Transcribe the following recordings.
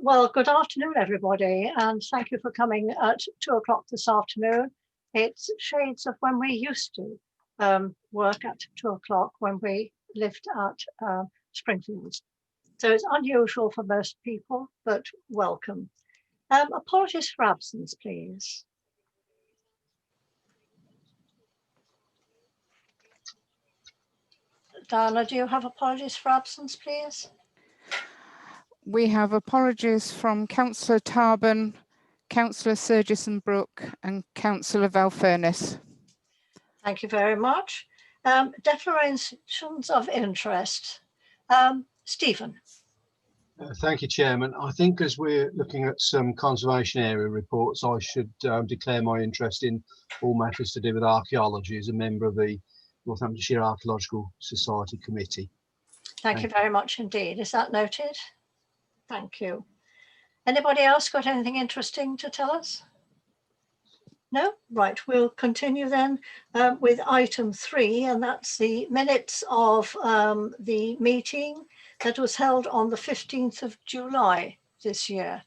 Well, good afternoon, everybody, and thank you for coming at 2 o'clock this afternoon. It's shades of when we used to work at 2 o'clock when we lived at Springfields. So it's unusual for most people, but welcome. Apologies for absence, please. Diana, do you have apologies for absence, please? We have apologies from Councillor Tarban, Councillor Surgison Brook and Councillor Valfurnis. Thank you very much. Declarations of interest. Stephen. Thank you, Chairman. I think as we're looking at some conservation area reports, I should declare my interest in all matters to do with archaeology as a member of the Northamptonshire Archaeological Society Committee. Thank you very much indeed. Is that noted? Thank you. Anybody else got anything interesting to tell us? No? Right, we'll continue then with item 3, and that's the minutes of the meeting that was held on the 15th of July this year.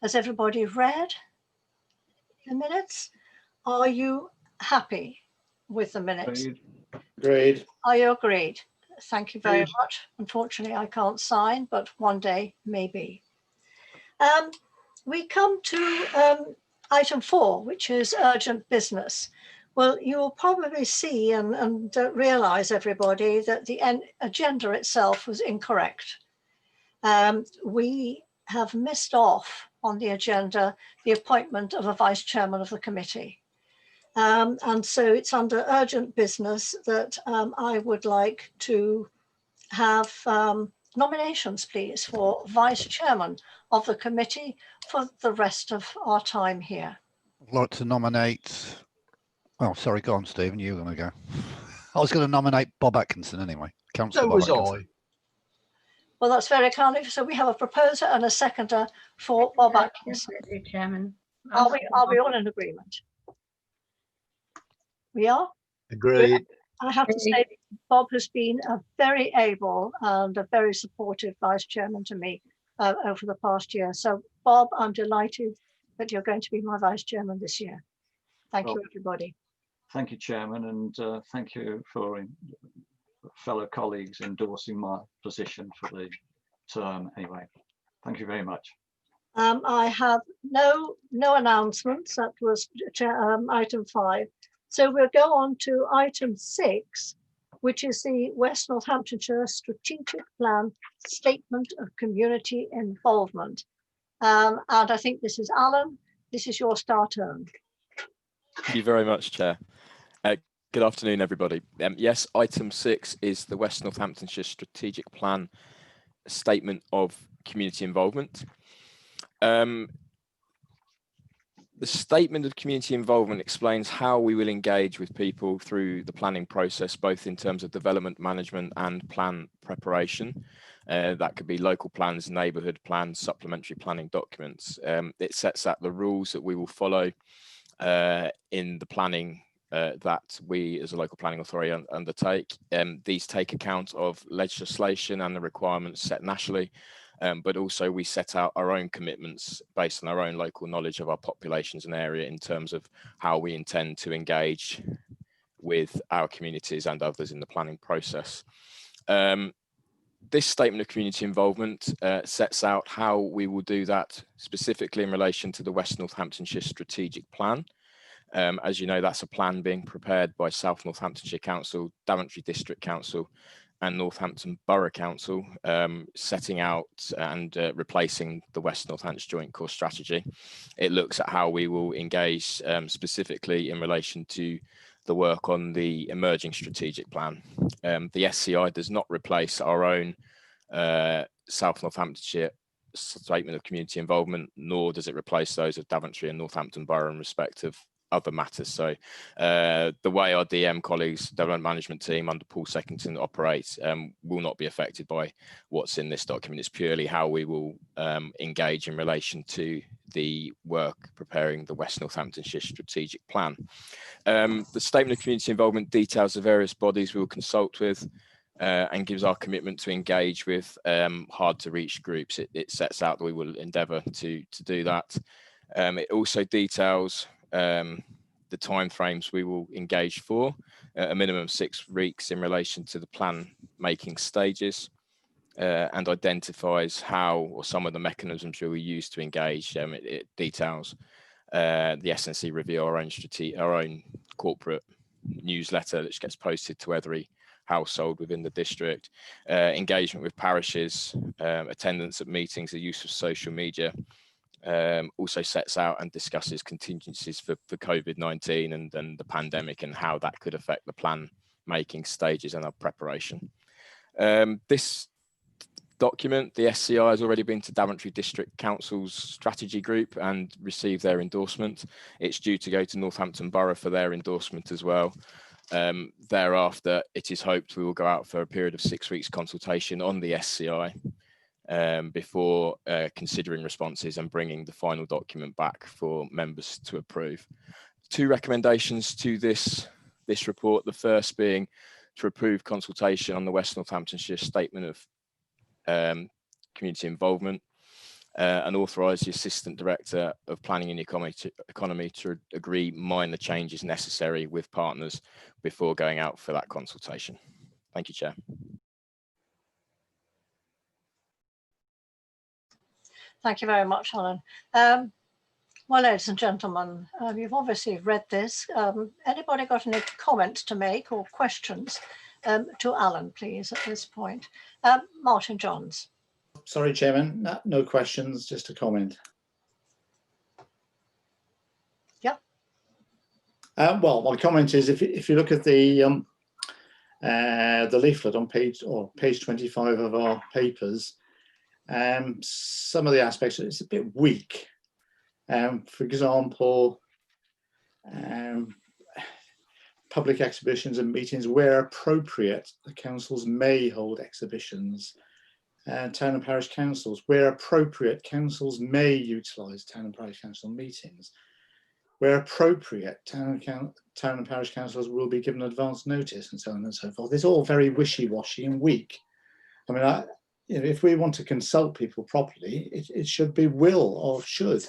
Has everybody read the minutes? Are you happy with the minutes? Agreed. Are you agreed? Thank you very much. Unfortunately, I can't sign, but one day maybe. We come to item 4, which is urgent business. Well, you'll probably see and realise, everybody, that the agenda itself was incorrect. We have missed off on the agenda the appointment of a vice chairman of the committee. And so it's under urgent business that I would like to have nominations, please, for vice chairman of the committee for the rest of our time here. I'd like to nominate, oh, sorry, go on, Stephen, you're going to go. I was going to nominate Bob Atkinson anyway. Councillor Bob Atkinson. Well, that's very kind of you. So we have a proposer and a seconder for Bob Atkinson. Chairman. Are we all in agreement? We are? Agreed. I have to say, Bob has been a very able and a very supportive vice chairman to me over the past year. So, Bob, I'm delighted that you're going to be my vice chairman this year. Thank you, everybody. Thank you, Chairman, and thank you for fellow colleagues endorsing my position for the term anyway. Thank you very much. I have no announcements. That was item 5. So we'll go on to item 6, which is the West Northamptonshire Strategic Plan Statement of Community Involvement. And I think this is Alan. This is your star turn. Thank you very much, Chair. Good afternoon, everybody. Yes, item 6 is the West Northamptonshire Strategic Plan Statement of Community Involvement. The statement of community involvement explains how we will engage with people through the planning process, both in terms of development management and plan preparation. That could be local plans, neighbourhood plans, supplementary planning documents. It sets out the rules that we will follow in the planning that we as a local planning authority undertake. These take account of legislation and the requirements set nationally. But also we set out our own commitments based on our own local knowledge of our populations and area in terms of how we intend to engage with our communities and others in the planning process. This statement of community involvement sets out how we will do that specifically in relation to the West Northamptonshire Strategic Plan. As you know, that's a plan being prepared by South Northamptonshire Council, Daventry District Council, and Northampton Borough Council, setting out and replacing the West Northamptonshire Joint Core Strategy. It looks at how we will engage specifically in relation to the work on the emerging strategic plan. The SCI does not replace our own South Northamptonshire Statement of Community Involvement, nor does it replace those of Daventry and Northampton Borough in respect of other matters. So the way our DM colleagues, development management team under Paul Seckinton operates will not be affected by what's in this document. It's purely how we will engage in relation to the work preparing the West Northamptonshire Strategic Plan. The Statement of Community Involvement details the various bodies we will consult with, and gives our commitment to engage with hard to reach groups. It sets out that we will endeavour to do that. It also details the timeframes we will engage for, a minimum of 6 weeks in relation to the plan making stages, and identifies how or some of the mechanisms we will use to engage. It details the SNC review, our own corporate newsletter which gets posted to every household within the district, engagement with parishes, attendance at meetings, the use of social media. Also sets out and discusses contingencies for COVID-19 and the pandemic and how that could affect the plan making stages and our preparation. This document, the SCI, has already been to Daventry District Council's strategy group and received their endorsement. It's due to go to Northampton Borough for their endorsement as well. Thereafter, it is hoped we will go out for a period of 6 weeks consultation on the SCI before considering responses and bringing the final document back for members to approve. 2 recommendations to this report, the first being to approve consultation on the West Northamptonshire Statement of Community Involvement and authorise the Assistant Director of Planning and Economy to agree minor changes necessary with partners before going out for that consultation. Thank you, Chair. Thank you very much, Alan. Well, ladies and gentlemen, you've obviously read this. Anybody got any comments to make or questions to Alan, please, at this point? Martin Johns. Sorry, Chairman, no questions, just a comment. Yeah. Well, my comment is if you look at the leaflet on page 25 of our papers, some of the aspects, it's a bit weak. For example, public exhibitions and meetings where appropriate, the councils may hold exhibitions. Town and parish councils, where appropriate, councils may utilise town and parish council meetings. Where appropriate, town and parish councils will be given advance notice, and so on and so forth. It's all very wishy-washy and weak. I mean, if we want to consult people properly, it should be will or should.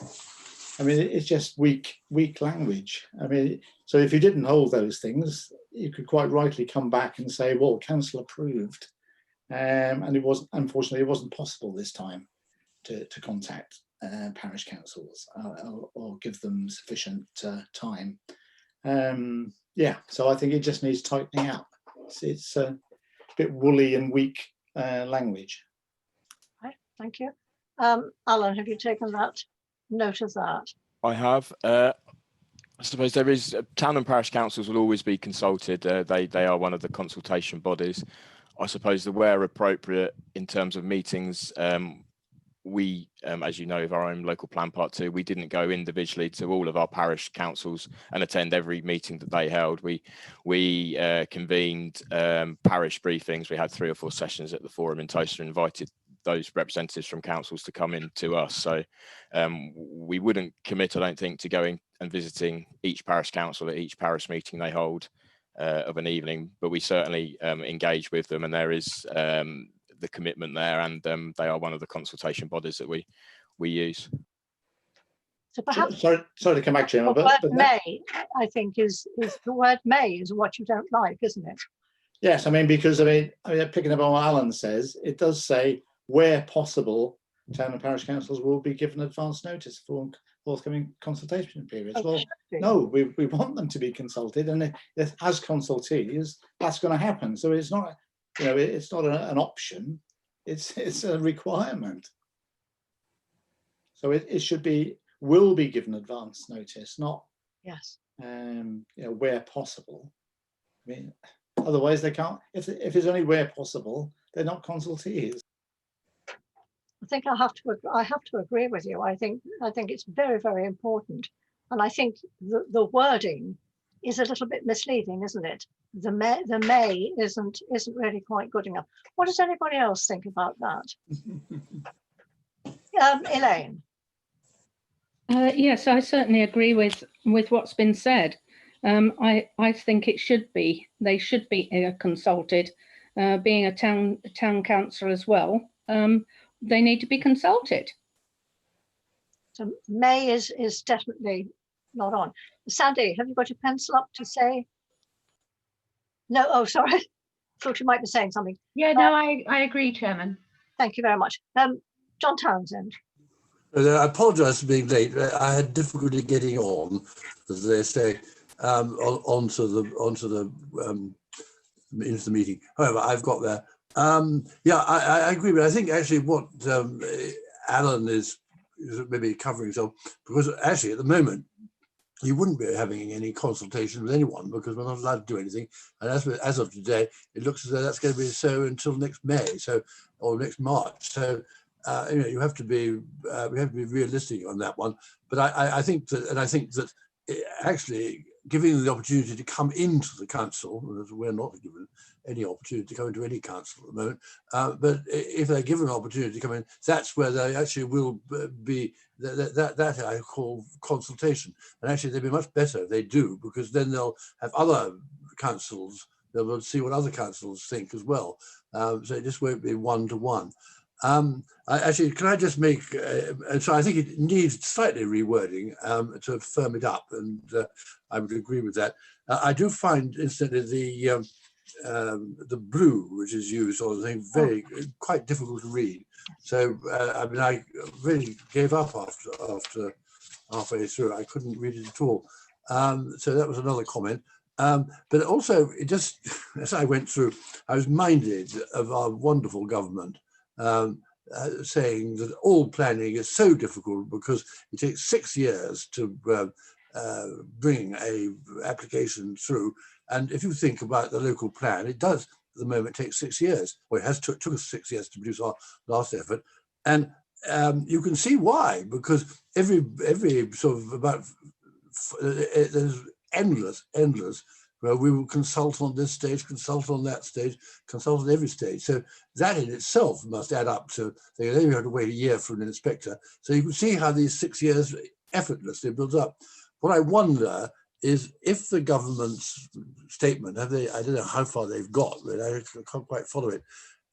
I mean, it's just weak language. I mean, so if you didn't hold those things, you could quite rightly come back and say, well, council approved. And it was, unfortunately, it wasn't possible this time to contact parish councils or give them sufficient time. Yeah, so I think it just needs tightening up. It's a bit woolly and weak language. Right, thank you. Alan, have you taken that note of that? I have. I suppose there is town and parish councils will always be consulted. They are one of the consultation bodies. I suppose that where appropriate in terms of meetings, we, as you know, of our own local plan part 2, we didn't go individually to all of our parish councils and attend every meeting that they held. We convened parish briefings. We had 3 or 4 sessions at the forum in Toaster, invited those representatives from councils to come in to us. So we wouldn't commit, I don't think, to going and visiting each parish council at each parish meeting they hold of an evening, but we certainly engage with them, and there is the commitment there, and they are one of the consultation bodies that we use. So perhaps sorry to come back, Chairman, the word may, I think, is the word may is what you don't like, isn't it? Yes, I mean, because I mean, picking up on what Alan says, it does say where possible, town and parish councils will be given advance notice for forthcoming consultation periods. Well, no, we want them to be consulted, and as consultees, that's going to happen. So it's not, you know, it's not an option; it's a requirement. So it should be will be given advance notice, not yes. You know, where possible. I mean, otherwise they can't. If it's only where possible, they're not consultees. I think I have to agree with you. I think it's very, very important, and I think the wording is a little bit misleading, isn't it? The may isn't really quite good enough. What does anybody else think about that? Elaine. Yes, I certainly agree with what's been said. I think they should be consulted, being a town council as well, they need to be consulted. So May is definitely not on. Sandy, have you got your pencil up to say? No, oh, sorry. Thought you might be saying something. Yeah, no, I agree, Chairman. Thank you very much. John Townsend. I apologise for being late. I had difficulty getting on, as they say, onto the into the meeting. However, I've got there. Yeah, I agree, but I think actually what Alan is maybe covering himself, because actually at the moment you wouldn't be having any consultation with anyone because we're not allowed to do anything. And as of today, it looks as though that's going to be so until next May, or next March. So you have to be realistic on that one. But I think that actually giving them the opportunity to come into the council, as we're not given any opportunity to come into any council at the moment, but if they're given an opportunity to come in, that's where they actually will be, that I call consultation. And actually they'd be much better if they do, because then they'll have other councils, they'll see what other councils think as well. So it just won't be one-to-one. Actually, can I just make, and so I think it needs slightly rewording to firm it up, and I would agree with that. I do find, incidentally, the blue which is used on the thing quite difficult to read. So I mean, I really gave up after halfway through. I couldn't read it at all. So that was another comment. But also, it just, as I went through, I was minded of our wonderful government saying that all planning is so difficult because it takes 6 years to bring a application through. And if you think about the local plan, it does at the moment take 6 years. Well, it has took us 6 years to produce our last effort. And you can see why, because every sort of about, there's endless, where we will consult on this stage, consult on that stage, consult on every stage. So that in itself must add up to, they only have to wait a year for an inspector. So you can see how these 6 years effortlessly builds up. What I wonder is if the government's statement, I don't know how far they've got, but I can't quite follow it.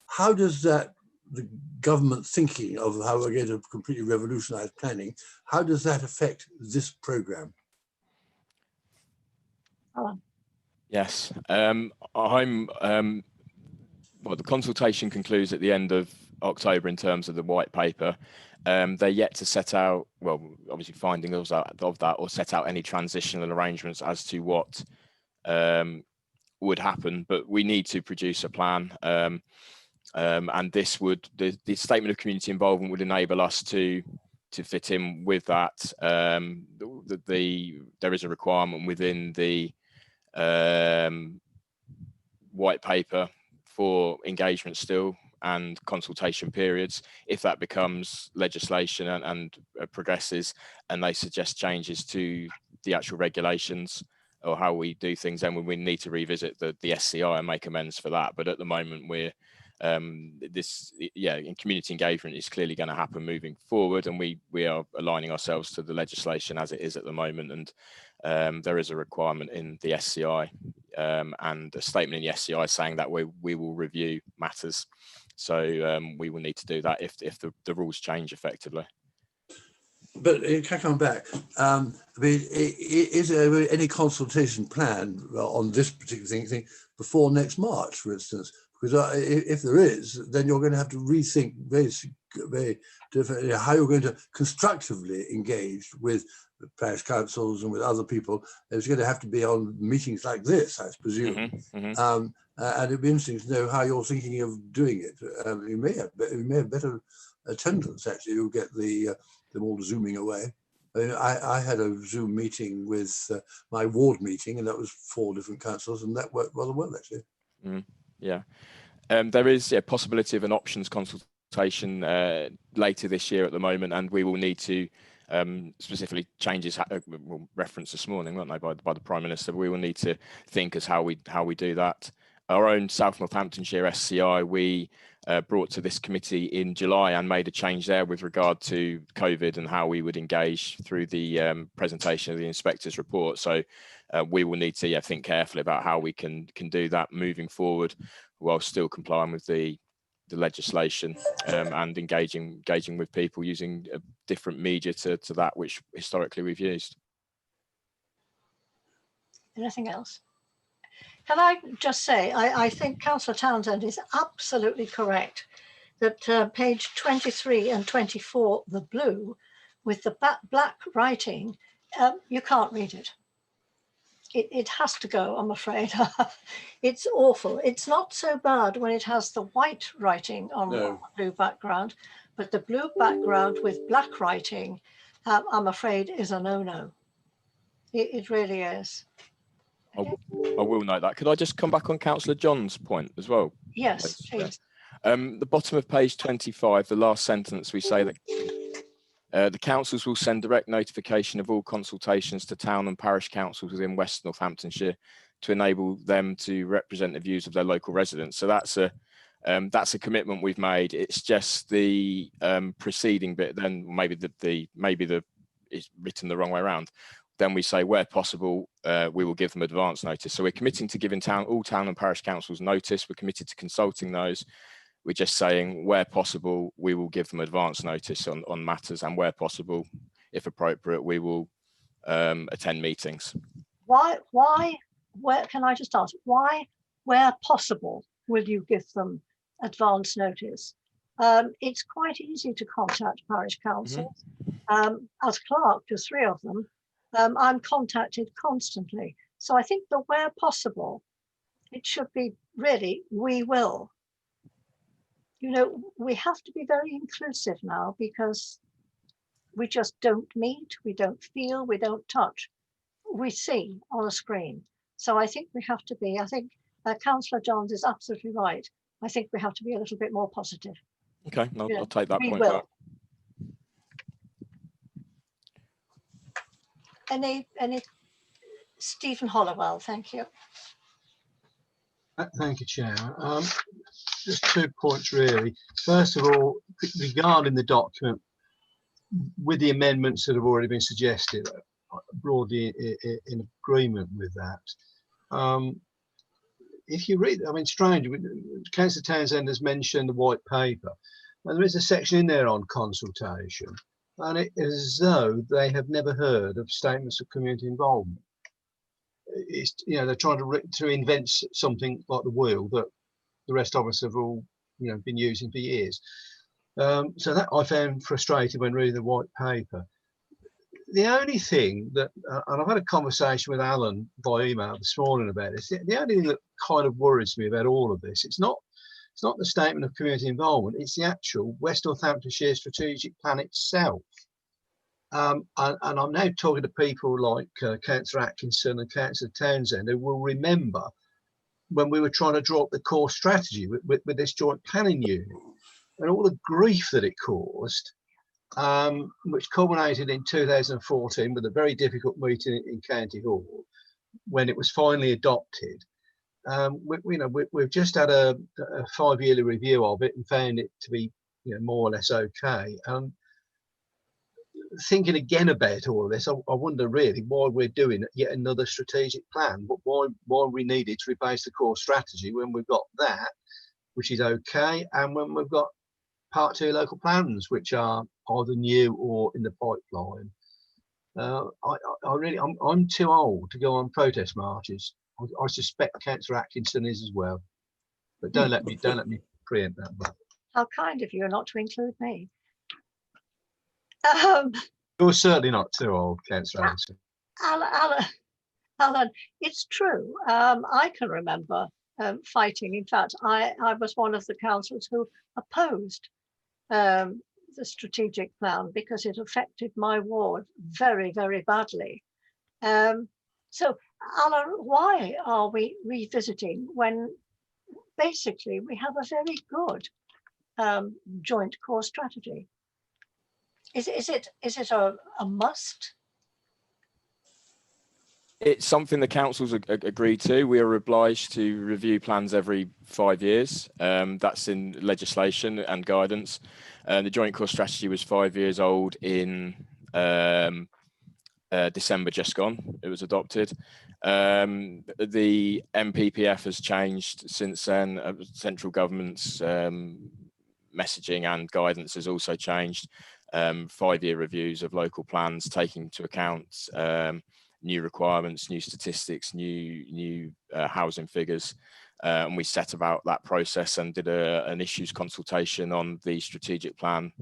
How does that, the government thinking of how we're going to completely revolutionize planning, how does that affect this program? Alan. Yes, well, the consultation concludes at the end of October in terms of the white paper. They're yet to set out, well, obviously findings of that, or set out any transitional arrangements as to what would happen, but we need to produce a plan. And this would, the statement of community involvement would enable us to fit in with that. There is a requirement within the white paper for engagement still and consultation periods. If that becomes legislation and progresses and they suggest changes to the actual regulations or how we do things, then we need to revisit the SCI and make amends for that. But at the moment we're in community engagement is clearly going to happen moving forward, and we are aligning ourselves to the legislation as it is at the moment. And there is a requirement in the SCI and a statement in the SCI saying that we will review matters. So we will need to do that if the rules change effectively. But can I come back? I mean, is there any consultation plan on this particular thing before next March, for instance? Because if there is, then you're going to have to rethink very differently how you're going to constructively engage with the parish councils and with other people. It's going to have to be on meetings like this, I presume. Mm-hmm, mm-hmm. And it'd be interesting to know how you're thinking of doing it. You may have better attendance, actually. You'll get them all zooming away. I had a Zoom meeting with my ward meeting, and that was 4 different councils, and that worked rather well, actually. Mm. Yeah, there is a possibility of an options consultation later this year at the moment, and we will need to specifically changes referenced this morning, weren't they, by the Prime Minister. We will need to think as how we do that. Our own South Northamptonshire SCI we brought to this committee in July and made a change there with regard to COVID and how we would engage through the presentation of the inspector's report. So we will need to think carefully about how we can do that moving forward. while still complying with the legislation, and engaging with people using a different media to that which historically we've used. Anything else? Can I just say, I think Councillor Townsend is absolutely correct that page 23 and 24, the blue, with the black writing, you can't read it. It has to go, I'm afraid. It's awful. It's not so bad when it has the white writing on the blue background, but the blue background with black writing, I'm afraid, is a no-no. It really is. Okay. I will note that. Could I just come back on Councillor John's point as well? Yes, please. The bottom of page 25, the last sentence, we say that the councils will send direct notification of all consultations to town and parish councils within West Northamptonshire to enable them to represent the views of their local residents. So that's a commitment we've made. It's just the preceding bit. Then maybe it's written the wrong way around. Then we say where possible, we will give them advance notice. So we're committing to giving all town and parish councils notice. We're committed to consulting those. We're just saying where possible, we will give them advance notice on matters, and where possible, if appropriate, we will attend meetings. Where can I just ask, why, where possible, will you give them advance notice? It's quite easy to contact parish councils. As clerk to 3 of them, I'm contacted constantly. So I think the where possible, it should be really, we will. You know, we have to be very inclusive now because we just don't meet, we don't feel, we don't touch. We see on a screen. So I think we have to be, I think Councillor Johns is absolutely right. I think we have to be a little bit more positive. Okay, I'll take that point will. back. Any Stephen Hollowell, thank you. Thank you, Chair. Just 2 points really. First of all, regarding the document, with the amendments that have already been suggested, broadly in agreement with that. If you read, I mean, strange, Councillor Townsend has mentioned the white paper, and there is a section in there on consultation, and it is as though they have never heard of statements of community involvement. It's, you know, they're trying to invent something like the wheel that the rest of us have all, you know, been using for years. So that I found frustrating when reading the white paper. The only thing that, and I've had a conversation with Alan by email this morning about this, the only thing that kind of worries me about all of this, it's not the statement of community involvement, it's the actual West Northamptonshire strategic plan itself. And I'm now talking to people like Councillor Atkinson and Councillor Townsend who will remember when we were trying to draw up the core strategy with this joint planning unit and all the grief that it caused, which culminated in 2014 with a very difficult meeting in County Hall when it was finally adopted. We've just had a 5-yearly review of it and found it to be, you know, more or less okay. Thinking again about all of this, I wonder really why we're doing yet another strategic plan, but why we needed to rebase the core strategy when we've got that, which is okay, and when we've got Part 2 local plans, which are either new or in the pipeline. I'm too old to go on protest marches. I suspect Councillor Atkinson is as well, but don't let me preempt that. But how kind of you not to include me. You're certainly not too old, Councillor Atkinson. Alan, it's true. I can remember fighting. In fact, I was one of the councillors who opposed the strategic plan because it affected my ward very, very badly. So, Alan, why are we revisiting when basically we have a very good joint core strategy? Is it a must? It's something the councils agreed to. We are obliged to review plans every 5 years. That's in legislation and guidance. The joint core strategy was 5 years old in December just gone, it was adopted. The MPPF has changed since then. Central government's messaging and guidance has also changed. 5-year reviews of local plans taking into account new requirements, new statistics, new housing figures. And we set about that process and did an issues consultation on the strategic plan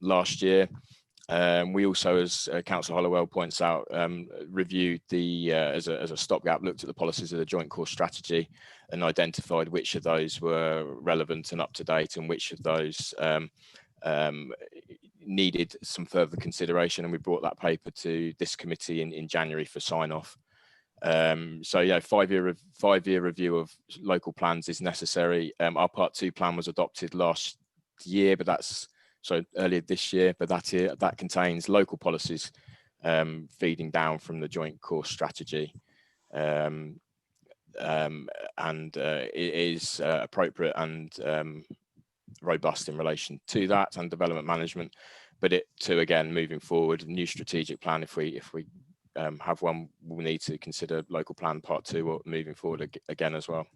last year. We also, as Councillor Hollowell points out, reviewed the, as a stopgap, looked at the policies of the Joint Core Strategy and identified which of those were relevant and up to date and which of those needed some further consideration. And we brought that paper to this committee in January for sign off. So yeah, 5-year review of local plans is necessary. Our Part 2 plan was adopted last year, but that's earlier this year, but that contains local policies feeding down from the Joint Core Strategy, and it is appropriate and robust in relation to that and development management. But it too, again, moving forward, new strategic plan, if we have one, we'll need to consider local plan Part 2 or moving forward again as well.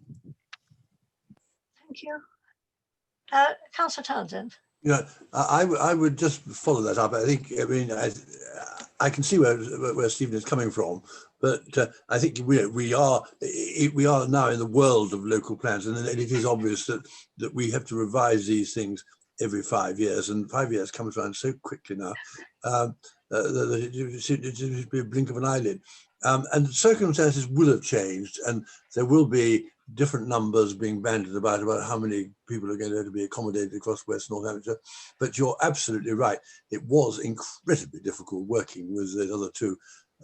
Thank you. Councillor Townsend. Yeah, I would just follow that up. I think, I mean, I can see where Stephen is coming from, but I think we are now in the world of local plans, and it is obvious that we have to revise these things every 5 years, and 5 years comes around so quickly now that it should be a blink of an eyelid. And circumstances will have changed, and there will be different numbers being bandied about how many people are going to be accommodated across West Northamptonshire. But you're absolutely right. It was incredibly difficult working with the other two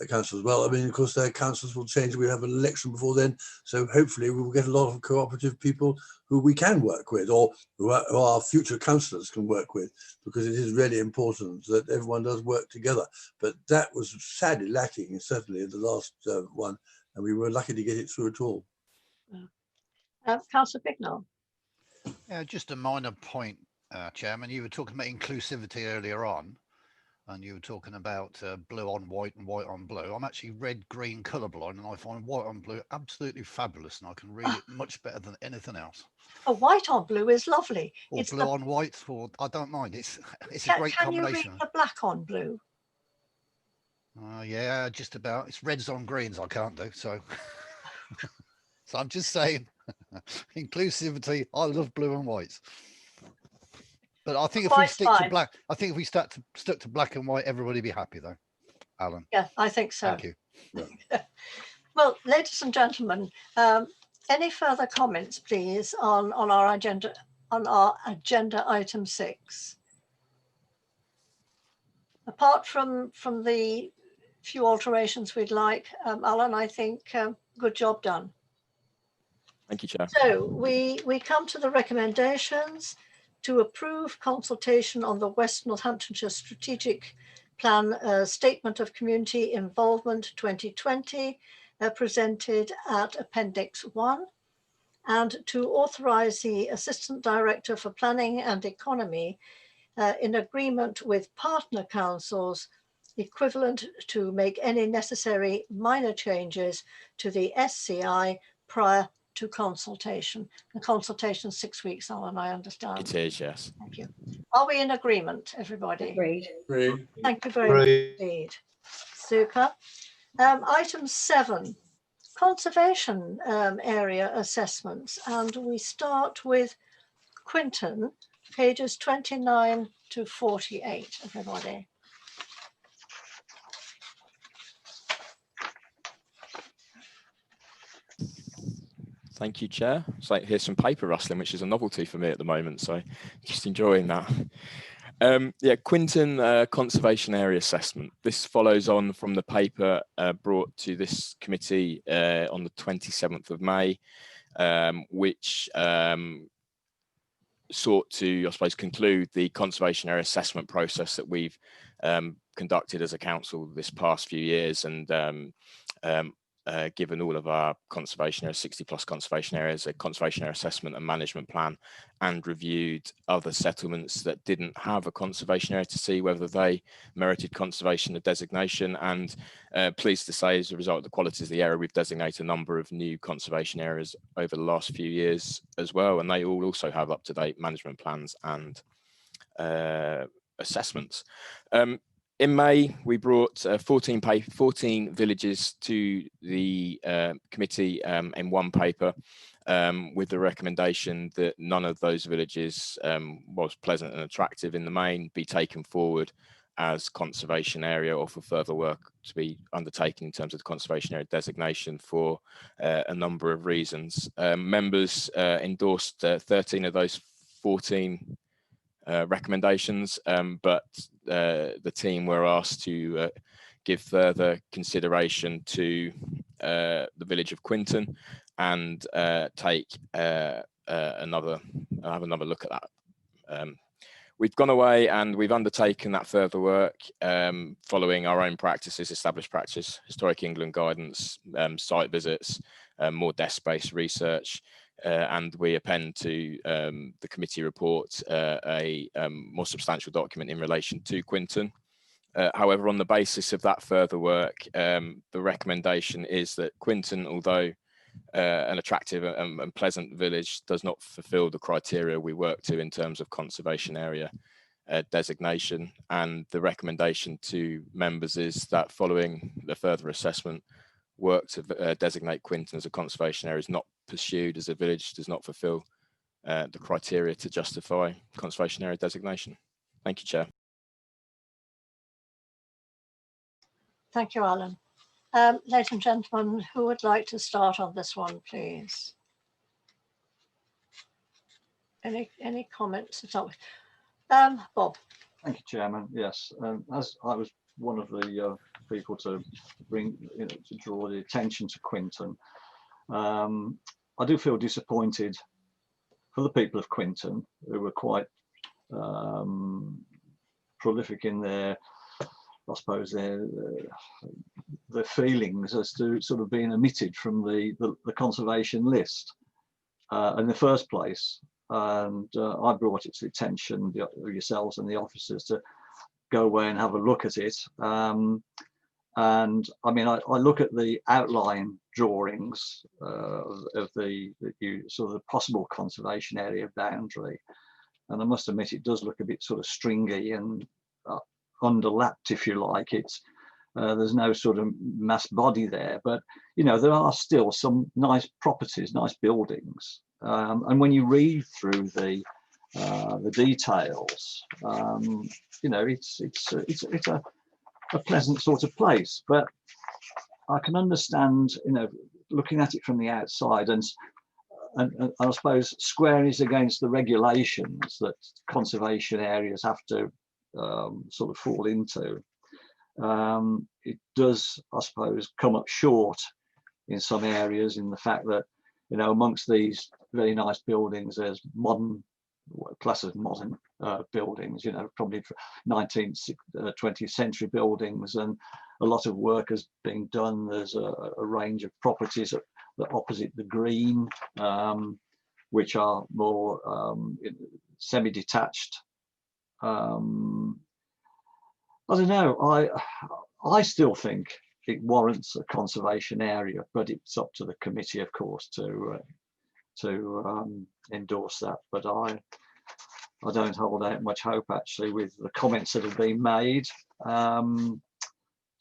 councils. Well, I mean, of course, their councils will change. We'll have an election before then. So hopefully we will get a lot of cooperative people who we can work with, or who our future councillors can work with, because it is really important that everyone does work together. But that was sadly lacking, certainly in the last one, and we were lucky to get it through at all. Councillor Bignell. Yeah, just a minor point, Chairman. You were talking about inclusivity earlier on, and you were talking about blue on white and white on blue. I'm actually red-green colourblind, and I find white on blue absolutely fabulous, and I can read it much better than anything else. Oh, white on blue is lovely. Or it's blue on white, or I don't mind. It's a great can combination. Can you read the black on blue? Yeah, just about. It's reds on greens I can't do, so. So I'm just saying, inclusivity, I love blue and whites. But I think if we stick to black, I think if we stuck to black and white, everybody would be happy though. Alan. Yeah, I think so. Thank you. Yeah. Well, ladies and gentlemen, any further comments, please, on our agenda item 6? Apart from the few alterations we'd like, Alan, I think good job done. Thank you, Chair. So we come to the recommendations to approve consultation on the West Northamptonshire Strategic Plan Statement of Community Involvement 2020, presented at Appendix 1, and to authorise the Assistant Director for Planning and Economy in agreement with partner councils equivalent to make any necessary minor changes to the SCI prior to consultation. The consultation 6 weeks, Alan, I understand. It is, yes. Thank you. Are we in agreement, everybody? Agreed. Agreed. Thank you very much indeed. Super. Item 7, conservation area assessments, and we start with Quinton, pages 29 to 48, everybody. Thank you, Chair. It's like here's some paper rustling, which is a novelty for me at the moment, so just enjoying that. Yeah, Quinton Conservation Area Assessment. This follows on from the paper brought to this committee on the 27th of May, which sought to, I suppose, conclude the conservation area assessment process that we've conducted as a council this past few years, and given all of our conservation areas, 60+ conservation areas, a conservation area assessment and management plan, and reviewed other settlements that didn't have a conservation area to see whether they merited conservation or designation. And pleased to say, as a result of the qualities of the area, we've designated a number of new conservation areas over the last few years as well, and they all also have up-to-date management plans and assessments. In May, we brought 14 villages to the committee in one paper, with the recommendation that none of those villages was pleasant and attractive in the main be taken forward as conservation area, or for further work to be undertaken in terms of the conservation area designation for a number of reasons. Members endorsed 13 of those 14 recommendations, but the team were asked to give further consideration to the village of Quinton and have another look at that. We've gone away and we've undertaken that further work, following our own practices, established practice, Historic England guidance, site visits, more desk-based research, and we append to the committee report a more substantial document in relation to Quinton. However, on the basis of that further work, the recommendation is that Quinton, although an attractive and pleasant village, does not fulfil the criteria we work to in terms of conservation area designation. And the recommendation to members is that following the further assessment, work to designate Quinton as a conservation area is not pursued, as a village does not fulfil the criteria to justify conservation area designation. Thank you, Chair. Thank you, Alan. Ladies and gentlemen, who would like to start on this one, please? Any comments at all? Bob. Thank you, Chairman. Yes, as I was one of the people to bring, to draw the attention to Quinton, I do feel disappointed for the people of Quinton, who were quite prolific in their, I suppose, their feelings as to sort of being omitted from the conservation list in the first place. And I brought it to the attention of yourselves and the officers to go away and have a look at it. And I mean, I look at the outline drawings of the sort of the possible conservation area boundary, and I must admit it does look a bit sort of stringy and underlapped, if you like. It's there's no sort of mass body there, but there are still some nice properties, nice buildings, and when you read through the details, it's a pleasant sort of place. But I can understand, looking at it from the outside, and I suppose squaring it against the regulations that conservation areas have to sort of fall into. It does, I suppose, come up short in some areas, in the fact that, amongst these very nice buildings, there's modern, class of modern buildings, probably 19th, 20th century buildings, and a lot of work has been done. There's a range of properties that opposite the green, which are more semi-detached. I don't know. I still think it warrants a conservation area, but it's up to the committee, of course, to endorse that. But I don't hold out much hope, actually, with the comments that have been made.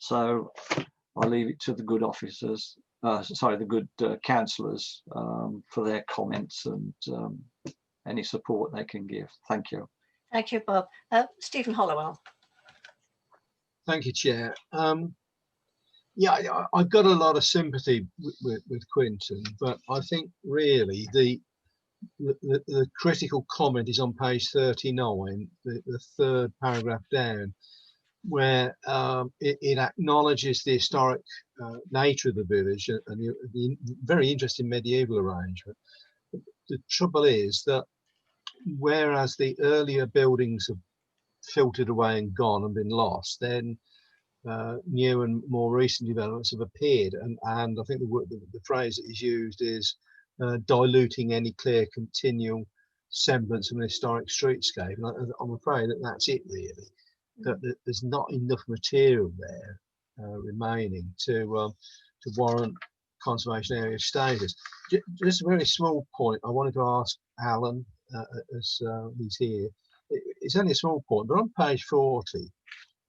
So I leave it to the good officers, the good councillors, for their comments and any support they can give. Thank you. Thank you, Bob. Stephen Hollowell. Thank you, Chair. Yeah, I've got a lot of sympathy with Quinton, but I think really the critical comment is on page 39, the third paragraph down, where it acknowledges the historic nature of the village and the very interesting medieval arrangement. The trouble is that whereas the earlier buildings have filtered away and gone and been lost, then new and more recent developments have appeared, and I think the phrase that is used is diluting any clear continual semblance of an historic streetscape. And I'm afraid that that's it really. That there's not enough material there remaining to warrant conservation area status. Just a very small point I wanted to ask Alan as he's here. It's only a small point, but on page 40,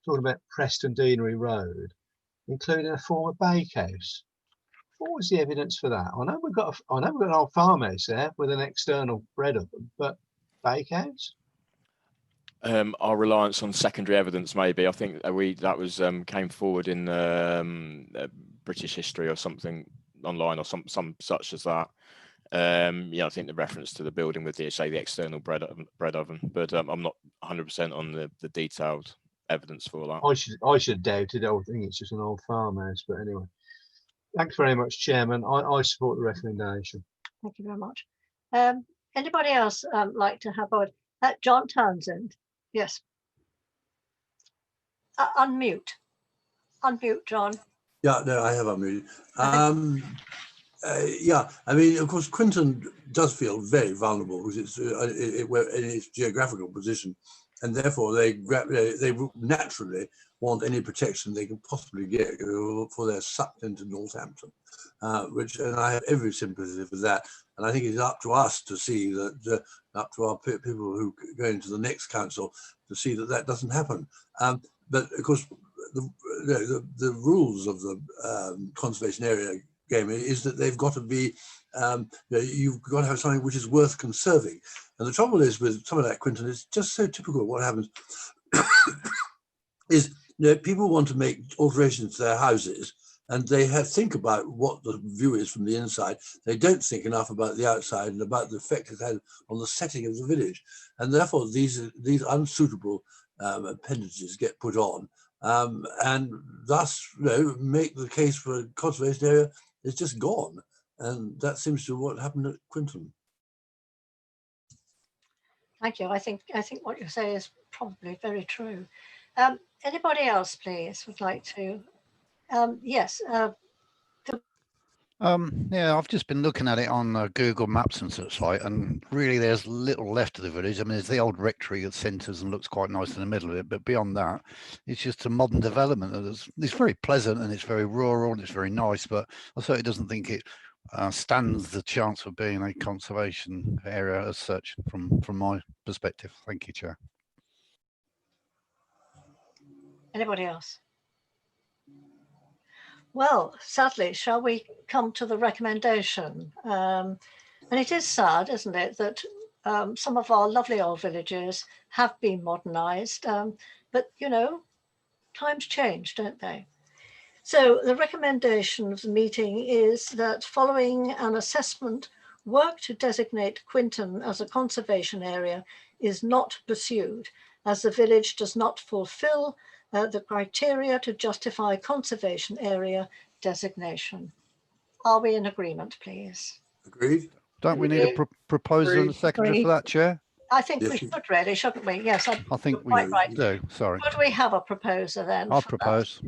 talking about Preston Deanery Road, including a former bakehouse. What was the evidence for that? I know we've got an old farmhouse there with an external bread oven, but bakehouse? Our reliance on secondary evidence, maybe. I think that was came forward in British History or something online, or some such as that. Yeah, I think the reference to the building with the external bread oven, but I'm not 100% on the detailed evidence for that. I should have doubted. I think it's just an old farmhouse, but anyway. Thanks very much, Chairman. I support the recommendation. Thank you very much. Anybody else like to have a John Townsend? Yes. Unmute, John. Yeah, no, I have unmuted. Yeah, I mean, of course, Quinton does feel very vulnerable because it's in its geographical position, and therefore they naturally want any protection they can possibly get before they're sucked into Northampton, and I have every sympathy for that. And I think it's up to us to see that, up to our people who go into the next council to see that that doesn't happen. But of course, the rules of the conservation area game is that they've got to be, you've got to have something which is worth conserving. And the trouble is with something like Quinton, it's just so typical. What happens is, people want to make alterations to their houses, and they think about what the view is from the inside. They don't think enough about the outside and about the effect it has on the setting of the village. And therefore, these unsuitable appendages get put on, and thus make the case for a conservation area is just gone. And that seems to be what happened at Quinton. Thank you. I think what you say is probably very true. Anybody else, please, would like to? Yes. Yeah, I've just been looking at it on Google Maps and such like, and really there's little left of the village. I mean, there's the old rectory that centres and looks quite nice in the middle of it, but beyond that, it's just a modern development. It's very pleasant and it's very rural and it's very nice, but I certainly doesn't think it stands the chance of being a conservation area as such from my perspective. Thank you, Chair. Anybody else? Well, sadly, shall we come to the recommendation? And it is sad, isn't it, that some of our lovely old villages have been modernised, but times change, don't they? So the recommendation of the meeting is that following an assessment, work to designate Quinton as a conservation area is not pursued, as the village does not fulfil the criteria to justify conservation area designation. Are we in agreement, please? Agreed. Don't we need a proposer and a secretary for that, Chair? I think we should really, shouldn't we? Yes, I think we right. do. Sorry. Could we have a proposer then? I'll propose.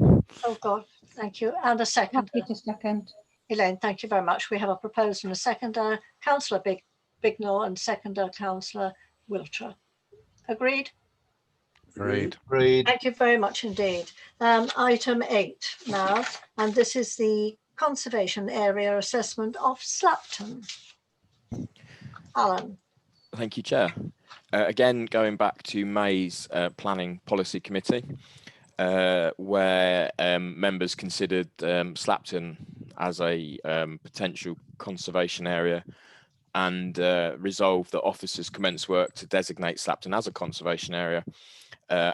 Oh God, thank you. And a second. Happy to second. Elaine, thank you very much. We have a proposer and a seconder. Councillor Bignell and seconder Councillor Wiltshire. Agreed? Agreed. Thank you very much indeed. Item 8 now, and this is the conservation area assessment of Slapton. Alan. Thank you, Chair. Again, going back to May's Planning Policy Committee, where members considered Slapton as a potential conservation area, and resolved that officers commence work to designate Slapton as a conservation area,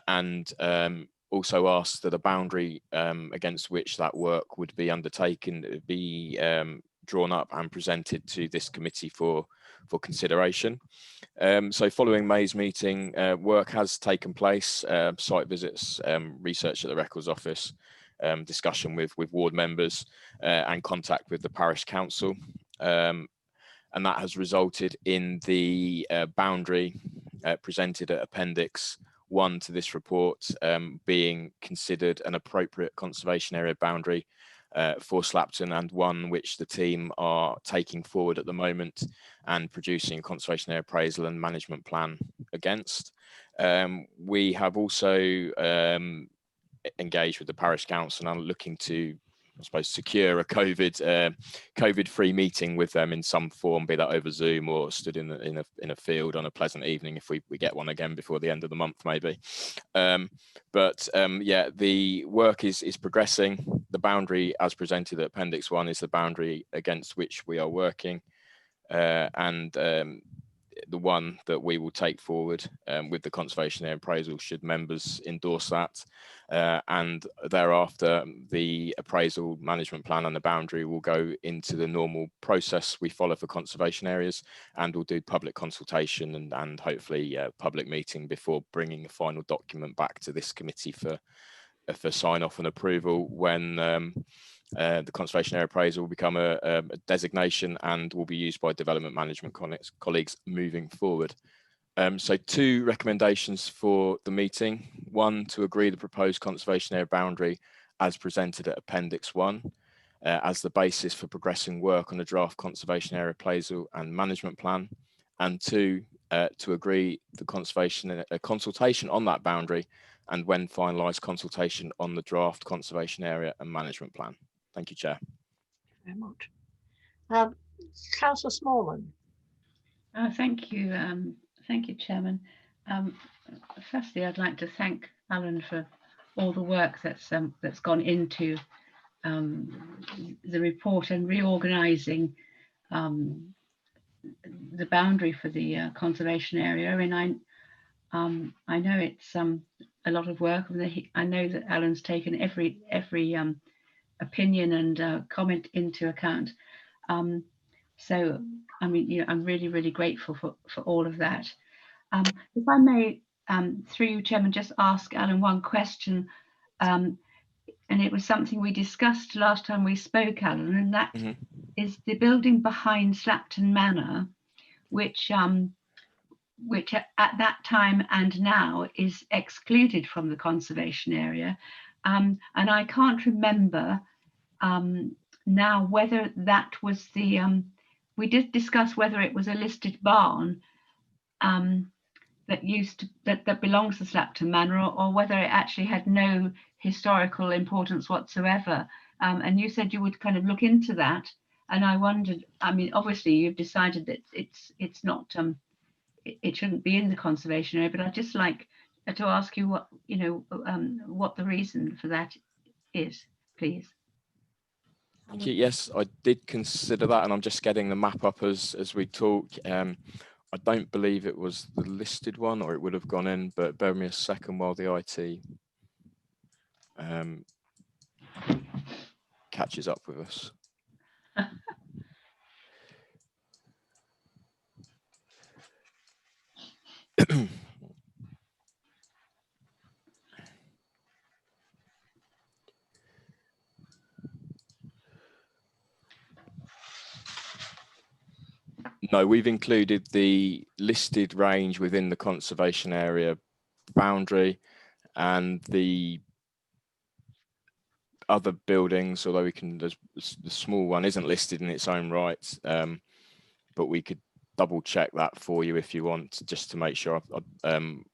and also asked that a boundary against which that work would be undertaken be drawn up and presented to this committee for consideration. So following May's meeting, work has taken place, site visits, research at the Records Office, discussion with ward members, and contact with the parish council. And that has resulted in the boundary presented at Appendix one to this report being considered an appropriate conservation area boundary for Slapton, and one which the team are taking forward at the moment and producing a conservation area appraisal and management plan against. We have also engaged with the parish council and are looking to, I suppose, secure a COVID-free meeting with them in some form, be that over Zoom or stood in a field on a pleasant evening, if we get one again before the end of the month, maybe. Yeah, the work is progressing. The boundary as presented at Appendix 1 is the boundary against which we are working, and the one that we will take forward with the conservation area appraisal, should members endorse that. And thereafter, the appraisal management plan and the boundary will go into the normal process we follow for conservation areas, and we'll do public consultation and hopefully public meeting before bringing the final document back to this committee for sign off and approval, when the conservation area appraisal will become a designation and will be used by development management colleagues moving forward. So 2 recommendations for the meeting. 1, to agree the proposed conservation area boundary as presented at Appendix 1 as the basis for progressing work on a draft conservation area appraisal and management plan. And 2, to agree the consultation on that boundary, and when finalised, consultation on the draft conservation area and management plan. Thank you, Chair. Very much. Councillor Smallman. Thank you, Chairman. Firstly, I'd like to thank Alan for all the work that's gone into the report and reorganising the boundary for the conservation area. I mean, I know it's a lot of work. I know that Alan's taken every opinion and comment into account. So, I mean, I'm really, really grateful for all of that. If I may, through you, Chairman, just ask Alan one question. And it was something we discussed last time we spoke, Alan, and that is the building behind Slapton Manor, which at that time and now is excluded from the conservation area. And I can't remember now whether that was the, we did discuss whether it was a listed barn that belongs to Slapton Manor, or whether it actually had no historical importance whatsoever. And you said you would kind of look into that. And I wondered, I mean, obviously you've decided that it's not, it shouldn't be in the conservation area, but I'd just like to ask you what, what the reason for that is, please. Thank you. Yes, I did consider that, and I'm just getting the map up as we talk. I don't believe it was the listed one, or it would have gone in, but bear with me a second while the IT catches up with us. No, we've included the listed range within the conservation area boundary, and the other buildings, although the small one isn't listed in its own right, but we could double check that for you if you want, just to make sure. I'm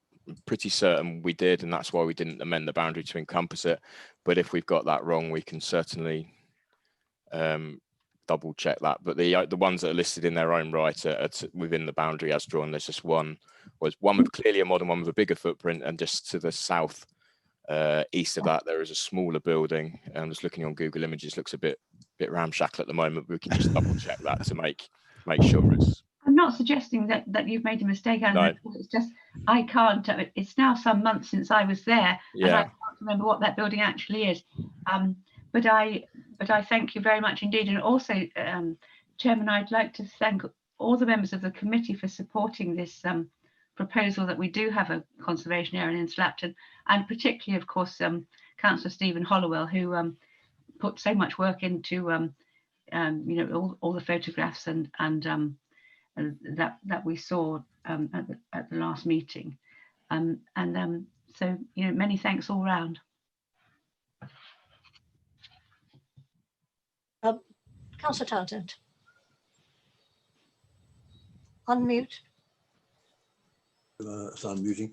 pretty certain we did, and that's why we didn't amend the boundary to encompass it. But if we've got that wrong, we can certainly double check that. But the ones that are listed in their own right are within the boundary as drawn. There's just one with clearly a modern one with a bigger footprint, and just to the south east of that there is a smaller building. I'm just looking on Google Images, looks a bit ramshackle at the moment, but we can just double check that to make sure it's. I'm not suggesting that you've made a mistake, Alan. No. It's just I can't. It's now some months since I was there, and I can't remember what that building actually is. But I thank you very much indeed, and also, Chairman, I'd like to thank all the members of the committee for supporting this proposal that we do have a conservation area in Slapton, and particularly, of course, Councillor Stephen Hollowell, who put so much work into all the photographs and that we saw at the last meeting. So, you know, many thanks all round. Councillor Townsend. Unmute. It's unmuting.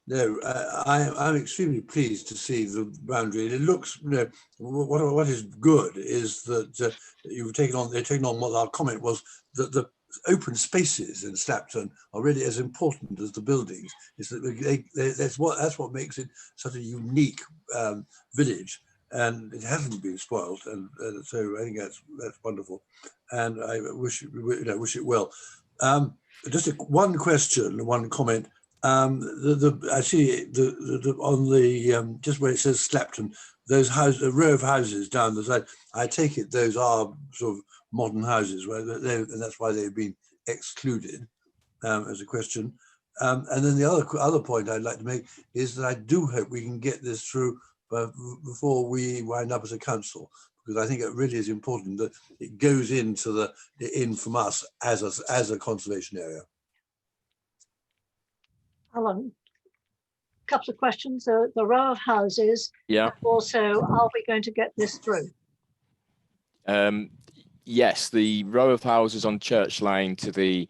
No, I'm extremely pleased to see the boundary. It looks, you know, what is good is that they've taken on what our comment was, that the open spaces in Slapton are really as important as the buildings. Is that that's what makes it such a unique village, and it hasn't been spoiled, and so I think that's wonderful, and I wish it well. Just one question, one comment. I see on the just where it says Slapton, those houses, a row of houses down the side. I take it those are sort of modern houses, right? And that's why they've been excluded. As a question, and then the other point I'd like to make is that I do hope we can get this through before we wind up as a council, because I think it really is important that it goes into in from us as a conservation area. Alan, a couple of questions. The row of houses. Yeah. Also, are we going to get this through? Yes, the row of houses on Church Lane to the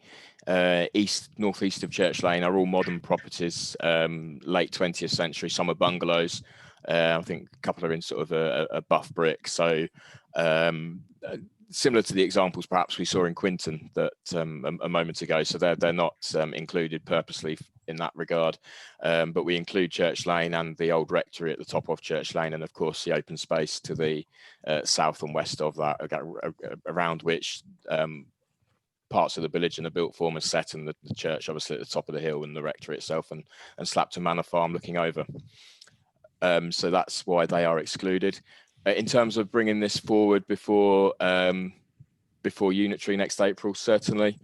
northeast of Church Lane are all modern properties, late 20th century. Some are bungalows. I think a couple are in sort of a buff brick. So similar to the examples perhaps we saw in Quinton that a moment ago. So they're not included purposely in that regard, but we include Church Lane and the old rectory at the top of Church Lane, and of course the open space to the south and west of that, around which parts of the village and the built form are set, and the church obviously at the top of the hill, and the rectory itself, and Slapton Manor Farm looking over. So that's why they are excluded. In terms of bringing this forward before unitary next April, certainly.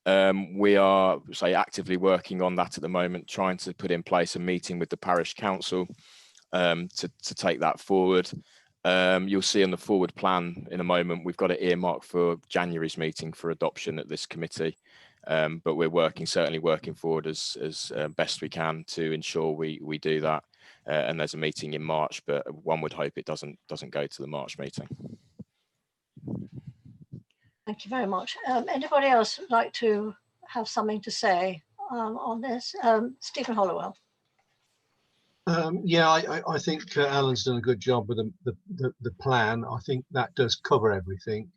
We are actively working on that at the moment, trying to put in place a meeting with the parish council to take that forward. You'll see on the forward plan in a moment, we've got it earmarked for January's meeting for adoption at this committee. But we're certainly working forward as best we can to ensure we do that. And there's a meeting in March, but one would hope it doesn't go to the March meeting. Thank you very much. Anybody else like to have something to say on this? Stephen Hollowell. Yeah, I think Alan's done a good job with the plan. I think that does cover everything.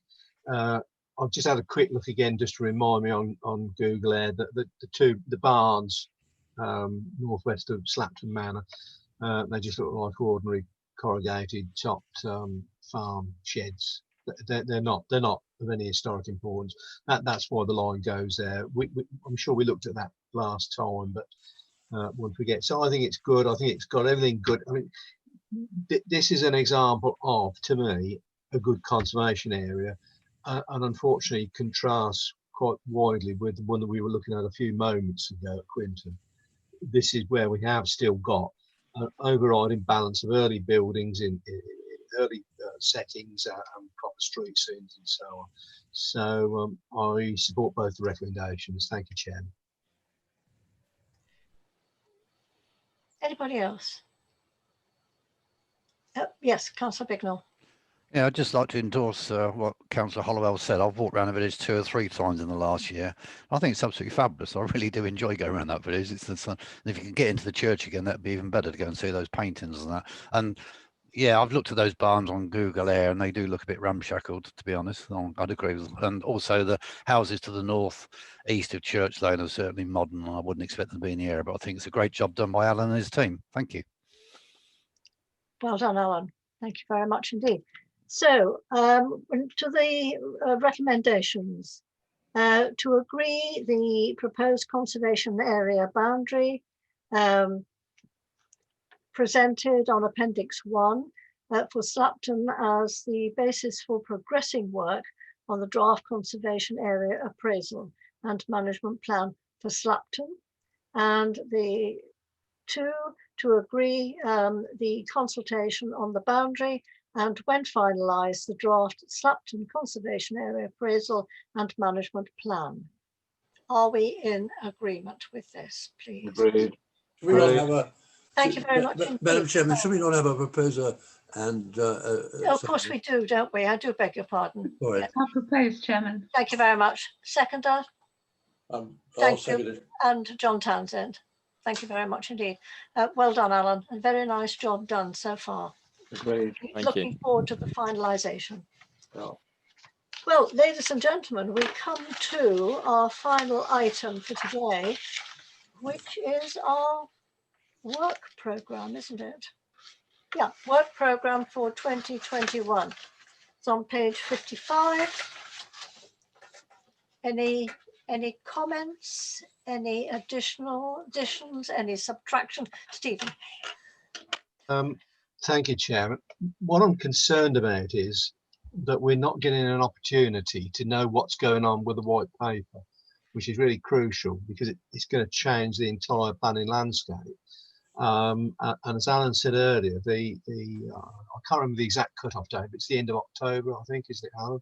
I've just had a quick look again just to remind me on Google Earth that the barns northwest of Slapton Manor, they just look like ordinary corrugated chopped farm sheds. They're not of any historic importance. That's why the line goes there. I'm sure we looked at that last time, but won't forget. So I think it's good. I think it's got everything good. I mean, this is an example of, to me, a good conservation area, and unfortunately contrasts quite widely with the one that we were looking at a few moments ago at Quinton. This is where we have still got an overriding balance of early buildings in early settings and proper street scenes and so on. So I support both the recommendations. Thank you, Chairman. Anybody else? Yes, Councillor Bignell. Yeah, I'd just like to endorse what Councillor Hollowell said. I've walked around the village 2 or 3 times in the last year. I think it's absolutely fabulous. I really do enjoy going around that village. It's the sun. And if you can get into the church again, that'd be even better to go and see those paintings and that. And yeah, I've looked at those barns on Google Earth, and they do look a bit ramshackled, to be honest. I'd agree with them. And also the houses to the north east of Church Lane are certainly modern. I wouldn't expect them to be in the area, but I think it's a great job done by Alan and his team. Thank you. Well done, Alan. Thank you very much indeed. So to the recommendations, to agree the proposed conservation area boundary presented on Appendix 1 for Slapton as the basis for progressing work on the draft conservation area appraisal and management plan for Slapton, and the 2 to agree the consultation on the boundary and when finalised the draft Slapton conservation area appraisal and management plan. Are we in agreement with this, please? Agreed. Should we not have a? Thank you very much. Madam Chairman, should we not have a proposer and? Of course we do, don't we? I do beg your pardon. Sorry. I'll propose, Chairman. Thank you very much. Seconder? I'll Thank second you. it. And John Townsend. Thank you very much indeed. Well done, Alan. A very nice job done so far. Agreed. Thank Looking you. forward to the finalisation. Yeah. Well, ladies and gentlemen, we come to our final item for today, which is our work programme, isn't it? Yeah, work programme for 2021. It's on page 55. Any comments? Any additions? Any subtraction? Stephen? Thank you, Chairman. What I'm concerned about is that we're not getting an opportunity to know what's going on with the white paper, which is really crucial because it's going to change the entire planning landscape. And as Alan said earlier, I can't remember the exact cut-off date, but it's the end of October, I think, isn't it, Alan?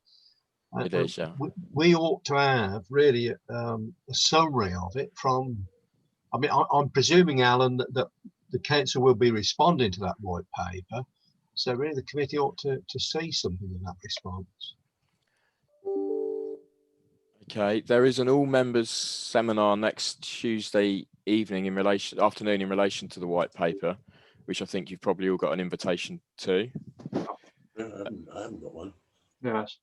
It is, yeah. We ought to have really a summary of it from, I mean, I'm presuming, Alan, that the council will be responding to that white paper. So really the committee ought to see something in that response. Okay, there is an all members seminar next Tuesday afternoon in relation to the white paper, which I think you've probably all got an invitation to. Yeah, I haven't got one. Yes,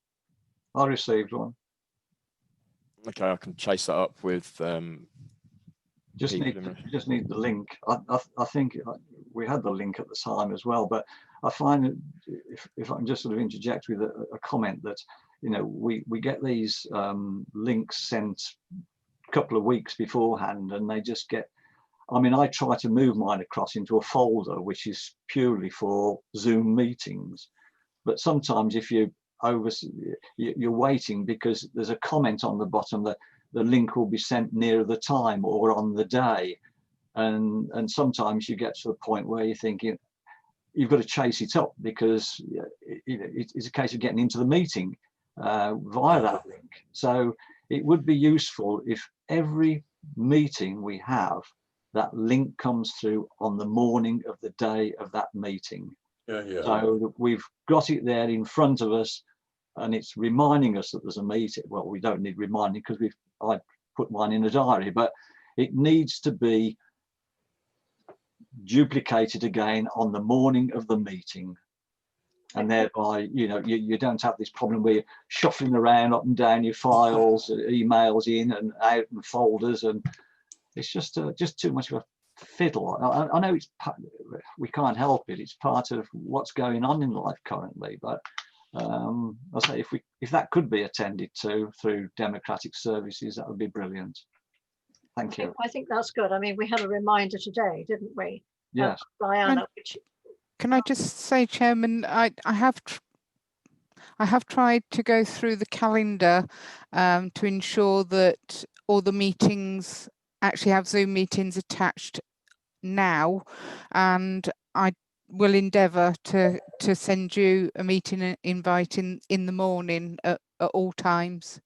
I received one. Okay, I can chase that up with Just need the link. I think we had the link at the time as well, but I find that if I can just sort of interject with a comment that, you know, we get these links sent a couple of weeks beforehand, and they just get. I mean, I try to move mine across into a folder which is purely for Zoom meetings, but sometimes if you're waiting because there's a comment on the bottom that the link will be sent nearer the time or on the day, and sometimes you get to the point where you're thinking you've got to chase it up because it's a case of getting into the meeting via that link. So it would be useful if every meeting we have, that link comes through on the morning of the day of that meeting. Yeah. So that we've got it there in front of us, and it's reminding us that there's a meeting. Well, we don't need reminding because I put mine in a diary, but it needs to be duplicated again on the morning of the meeting, and thereby, you know, you don't have this problem where you're shuffling around up and down your files, emails in and out and folders, and it's just too much of a fiddle. I know we can't help it. It's part of what's going on in life currently, but I'll say if that could be attended to through democratic services, that would be brilliant. Thank you. I think that's good. I mean, we had a reminder today, didn't we? Yes. Diana, Can I just say, Chairman, I have tried to go through the calendar to ensure that all the meetings actually have Zoom meetings attached now, and I will endeavour to send you a meeting invite in the morning at all times.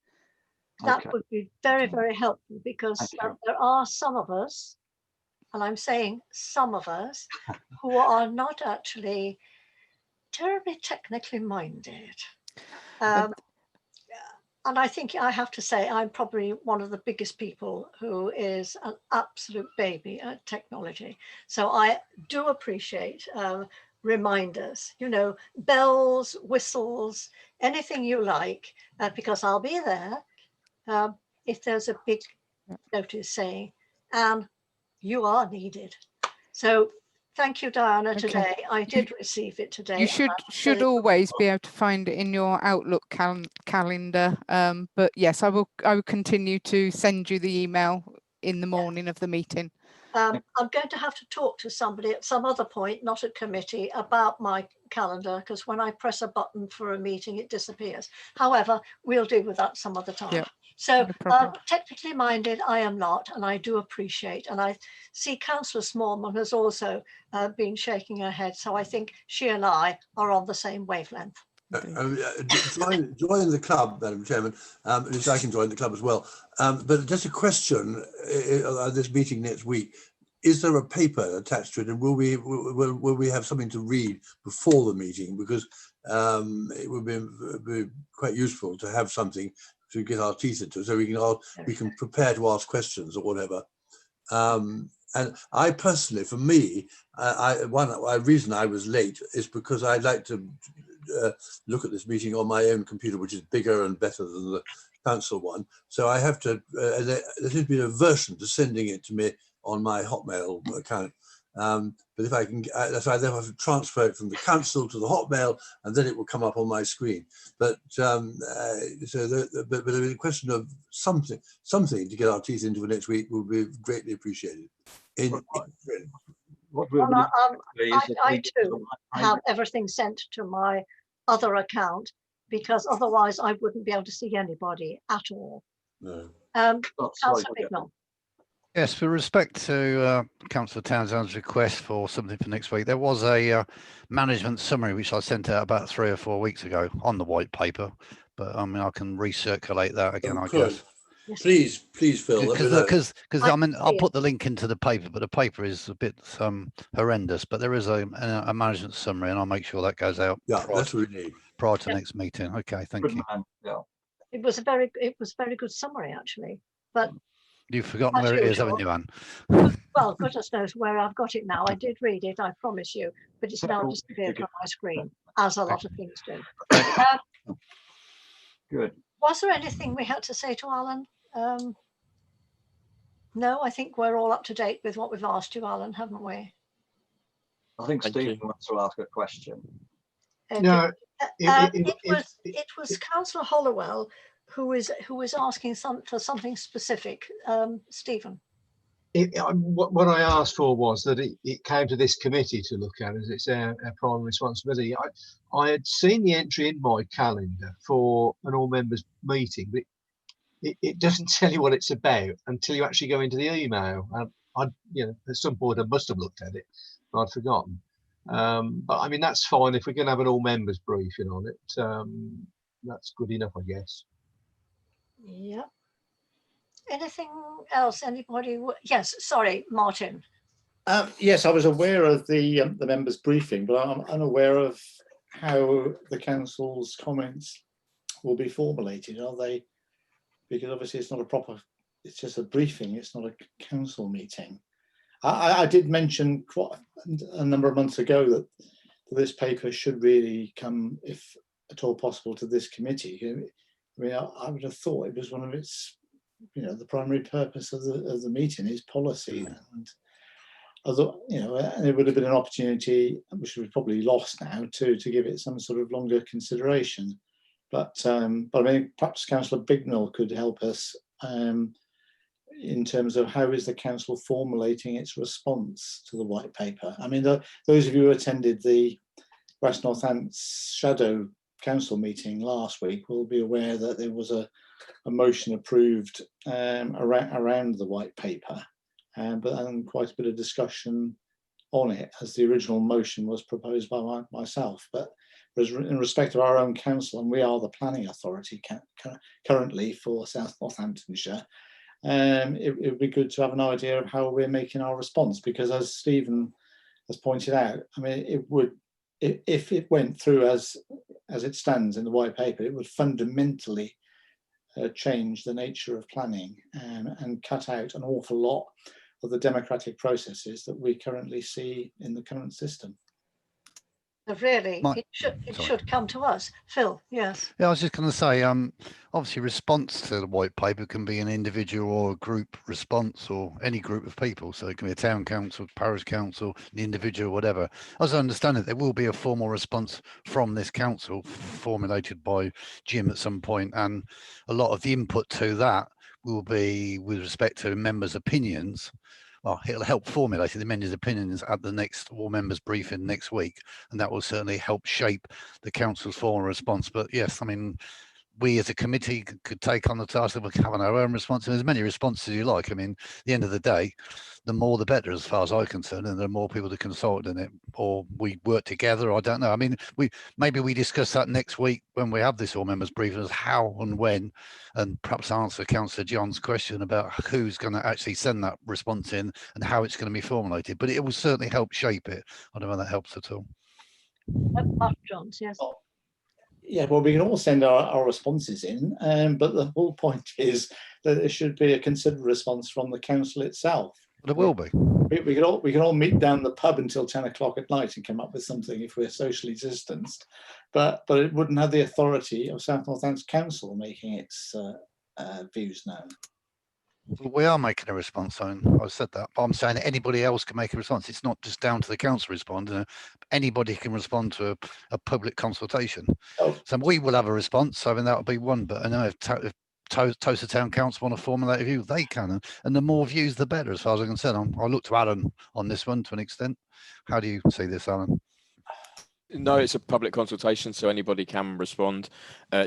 that would be very, very helpful because there are some of us, and I'm saying some of us, who are not actually terribly technically minded. And I think I have to say I'm probably one of the biggest people who is an absolute baby at technology. So I do appreciate reminders, you know, bells, whistles, anything you like, because I'll be there if there's a big notice saying, you are needed. So thank you, Diana, today. I did receive it today. You should always be able to find it in your Outlook calendar. But yes, I will continue to send you the email in the morning of the meeting. I'm going to have to talk to somebody at some other point, not a committee, about my calendar, because when I press a button for a meeting, it disappears. However, we'll deal with that some other time. Yep. So technically minded, I am not, and I do appreciate. And I see Councillor Smallman has also been shaking her head. So I think she and I are on the same wavelength. Join the club, Madam Chairman. At least I can join the club as well. But just a question, this meeting next week, is there a paper attached to it, and will we have something to read before the meeting? Because it would be quite useful to have something to get our teeth into, so we can prepare to ask questions or whatever. And I personally, for me, one reason I was late is because I like to look at this meeting on my own computer, which is bigger and better than the council one. So I have to, there has been a version to sending it to me on my Hotmail account. But if I can, so I then have to transfer it from the council to the Hotmail, and then it will come up on my screen. But but the question of something to get our teeth into for next week will be greatly appreciated. I too have everything sent to my other account, because otherwise I wouldn't be able to see anybody at all. No. Councillor Bignell. Yes, with respect to Councillor Townsend's request for something for next week, there was a management summary which I sent out about 3 or 4 weeks ago on the white paper, but I mean I can recirculate that again, I guess. Please, Phil. Because I mean I'll put the link into the paper, but the paper is a bit horrendous. But there is a management summary, and I'll make sure that goes out. Yeah, that's what we need prior to next meeting. Okay, thank you. Yeah. It was a very good summary actually, but you've forgotten where it is, haven't you, Anne? Well, goodness knows where I've got it now. I did read it, I promise you, but it's now disappeared from my screen, as a lot of things do. Good. Was there anything we had to say to Alan? No, I think we're all up to date with what we've asked you, Alan, haven't we? I think Stephen wants to ask a question. No, it was Councillor Hollowell who was asking for something specific. Stephen. What I asked for was that it came to this committee to look at, as it's our primary responsibility. I had seen the entry in my calendar for an all members meeting, but it doesn't tell you what it's about until you actually go into the email. And at some point I must have looked at it, but I'd forgotten. But I mean, that's fine if we're going to have an all members briefing on it. That's good enough, I guess. Yeah. Anything else? Anybody? Yes. Sorry, Martin. Yes, I was aware of the members' briefing, but I'm unaware of how the council's comments will be formulated. Are they? Because obviously it's not a proper. It's just a briefing. It's not a council meeting. I did mention quite a number of months ago that this paper should really come, if at all possible, to this committee. I mean, I would have thought it was one of its, the primary purpose of the meeting is policy, and although and it would have been an opportunity which we've probably lost now to give it some sort of longer consideration. But I mean, perhaps Councillor Bignell could help us in terms of how is the council formulating its response to the white paper. I mean, those of you who attended the West Northants Shadow Council meeting last week will be aware that there was a motion approved around the white paper, but quite a bit of discussion on it, as the original motion was proposed by myself. But in respect of our own council, and we are the planning authority currently for South Northamptonshire, it would be good to have an idea of how we're making our response, because as Stephen has pointed out, I mean, it would, if it went through as it stands in the white paper, it would fundamentally change the nature of planning and cut out an awful lot of the democratic processes that we currently see in the current system. Really, it should come to us. Phil, yes. Yeah, I was just going to say, obviously response to the white paper can be an individual or a group response, or any group of people. So it can be a town council, parish council, the individual, whatever. As I understand it, there will be a formal response from this council formulated by Jim at some point, and a lot of the input to that will be with respect to members' opinions. Well, it'll help formulate the members' opinions at the next all members briefing next week, and that will certainly help shape the council's formal response. But yes, I mean, we as a committee could take on the task of having our own response, and as many responses as you like. I mean, at the end of the day, the more the better, as far as I'm concerned, and there are more people to consult in it, or we work together. I don't know. I mean, maybe we discuss that next week when we have this all members briefing, as how and when, and perhaps answer Councillor John's question about who's going to actually send that response in and how it's going to be formulated. But it will certainly help shape it. I don't know if that helps at all. Mark Johns, yes. Yeah, well, we can all send our responses in, but the whole point is that there should be a considered response from the council itself. There will be. We can all meet down the pub until 10 o'clock at night and come up with something if we're socially distanced, but it wouldn't have the authority of South Northants Council making its views known. We are making a response. I said that, but I'm saying anybody else can make a response. It's not just down to the council to respond. Anybody can respond to a public consultation. Oh. So we will have a response. I mean, that will be one. But I know if Toaster Town Council want to formulate a view, they can. And the more views, the better, as far as I'm concerned. I look to Alan on this one to an extent. How do you see this, Alan? No, it's a public consultation, so anybody can respond.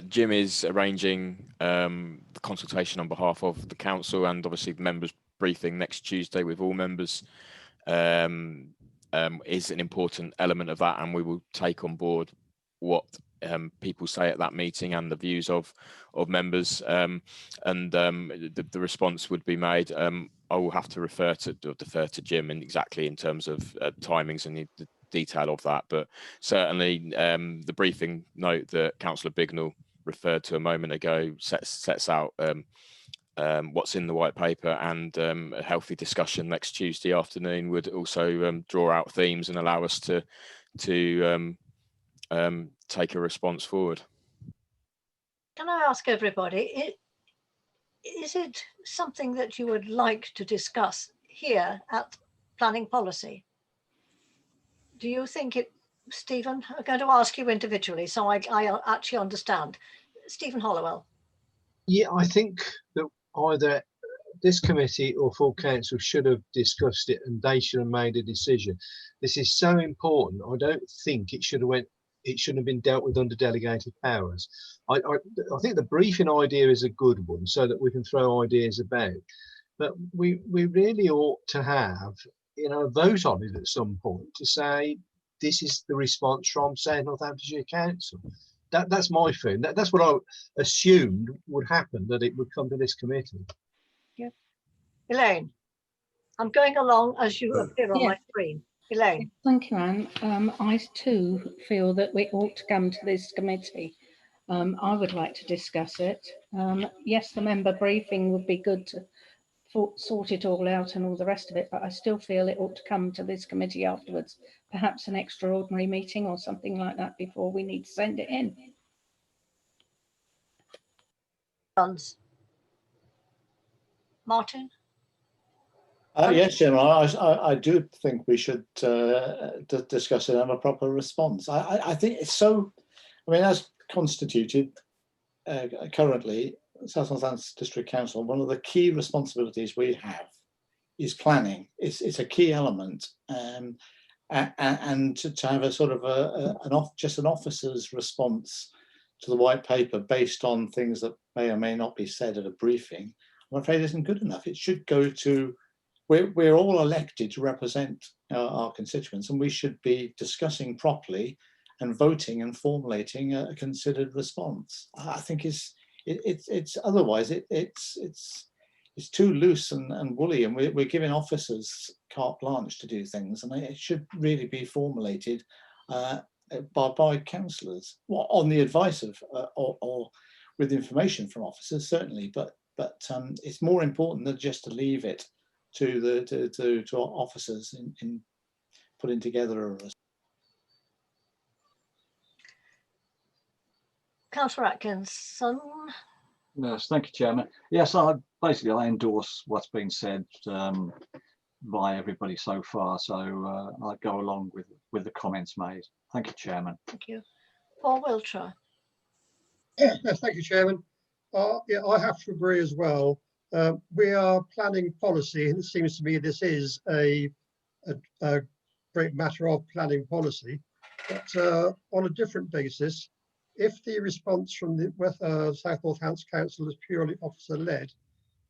Jim is arranging the consultation on behalf of the council, and obviously the members briefing next Tuesday with all members is an important element of that, and we will take on board what people say at that meeting and the views of members, and the response would be made. I will have to defer to Jim exactly in terms of timings and the detail of that, but certainly the briefing note that Councillor Bignell referred to a moment ago sets out what's in the white paper, and a healthy discussion next Tuesday afternoon would also draw out themes and allow us to take a response forward. Can I ask everybody, is it something that you would like to discuss here at Planning Policy? Do you think it, Stephen? I'm going to ask you individually, so I actually understand. Stephen Hollowell. Yeah, I think that either this committee or full council should have discussed it, and they should have made a decision. This is so important. I don't think it should have been dealt with under delegated powers. I think the briefing idea is a good one, so that we can throw ideas about. But we really ought to have, a vote on it at some point to say this is the response from South Northamptonshire Council. That's my feeling. That's what I assumed would happen, that it would come to this committee. Yeah. Elaine, I'm going along as you appear on my screen. Elaine. Thank you, Anne. I too feel that we ought to come to this committee. I would like to discuss it. Yes, the member briefing would be good to sort it all out and all the rest of it, but I still feel it ought to come to this committee afterwards, perhaps an extraordinary meeting or something like that before we need to send it in. Martin? Yes, Jim, I do think we should discuss it and have a proper response. I think it's so, as constituted currently, South Northants District Council, one of the key responsibilities we have is planning. It's a key element, and to have a sort of just an officer's response to the white paper based on things that may or may not be said at a briefing, I'm afraid isn't good enough. It should go to, we're all elected to represent our constituents, and we should be discussing properly and voting and formulating a considered response. I think it's otherwise it's too loose and woolly, and we're giving officers carte blanche to do things, and it should really be formulated by councillors, on the advice of or with information from officers, certainly, but it's more important than just to leave it to officers in putting together a response. Councillor Atkinson. Yes, thank you, Chairman. Yes, I endorse what's been said by everybody so far, so I go along with the comments made. Thank you, Chairman. Thank you. Paul Wiltshire. Yes, thank you, Chairman. Yeah, I have to agree as well. We are planning policy, and it seems to me this is a great matter of planning policy, but on a different basis. if the response from the South Northampton Council is purely officer-led,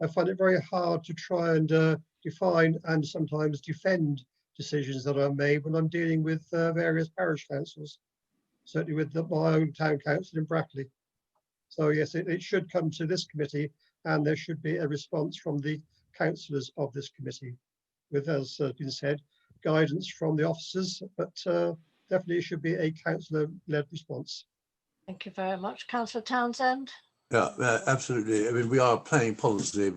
I find it very hard to try and define and sometimes defend decisions that are made when I'm dealing with various parish councils, certainly with my own town council in Brackley. So yes, it should come to this committee, and there should be a response from the councillors of this committee, with, as has been said, guidance from the officers, but definitely should be a councillor-led response. Thank you very much. Councillor Townsend? Yeah, absolutely. I mean, we are a planning policy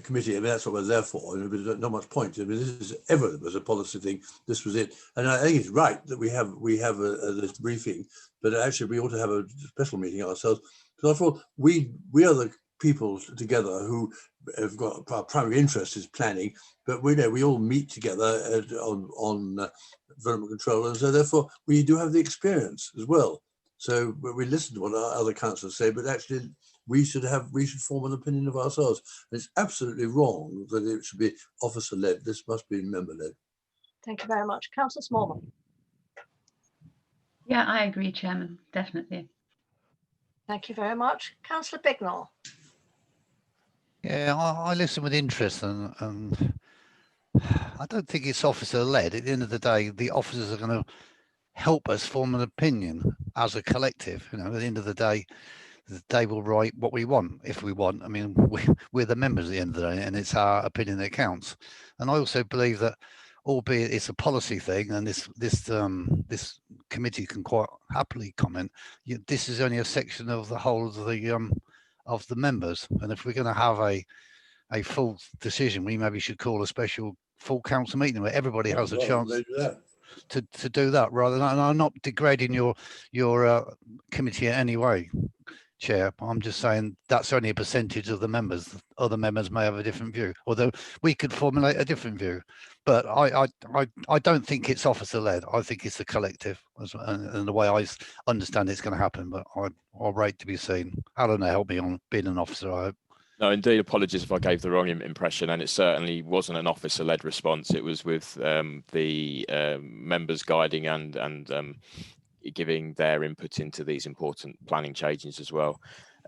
committee. I mean, that's what we're there for. And there's not much point. I mean, this is ever was a policy thing. This was it. And I think it's right that we have this briefing, but actually we ought to have a special meeting ourselves. Because after all, we are the people together who have got our primary interest is planning, but we know we all meet together on development control, and so therefore we do have the experience as well. So we listen to what our other councillors say, but actually we should form an opinion of ourselves. And it's absolutely wrong that it should be officer-led. This must be member-led. Thank you very much. Councillor Smallman? Yeah, I agree, Chairman, definitely. Thank you very much. Councillor Bignall? Yeah, I listen with interest, and I don't think it's officer-led. At the end of the day, the officers are going to help us form an opinion as a collective. You know, at the end of the day, they will write what we want if we want. I mean, we're the members at the end of the day, and it's our opinion that counts. And I also believe that, albeit it's a policy thing, and this committee can quite happily comment, this is only a section of the whole of the members. And if we're going to have a full decision, we maybe should call a special full council meeting where everybody has a chance to do that, rather than, and I'm not degrading your committee in any way, Chair. I'm just saying that's only a percentage of the members. Other members may have a different view, although we could formulate a different view. But I don't think it's officer-led. I think it's a collective, and the way I understand it's going to happen. But I'll wait to be seen. Alan, help me on being an officer, I hope. No, indeed, apologies if I gave the wrong impression, and it certainly wasn't an officer-led response. It was with the members guiding and giving their input into these important planning changes as well.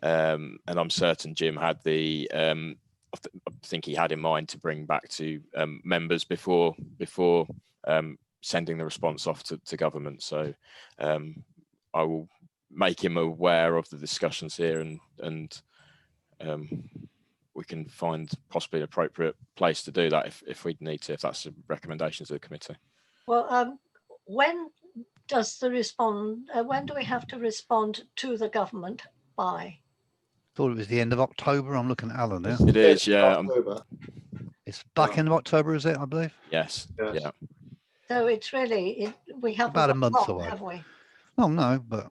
And I'm certain Jim had I think he had in mind to bring back to members before sending the response off to government. So I will make him aware of the discussions here, and we can find possibly an appropriate place to do that if we need to, if that's the recommendations of the committee. Well, when does when do we have to respond to the government by? Thought it was the end of October. I'm looking at Alan now. It is, yeah. It's back end of October, is it? I believe. Yes. Yeah. So it's really we haven't about a month long, away, have we? Oh no, but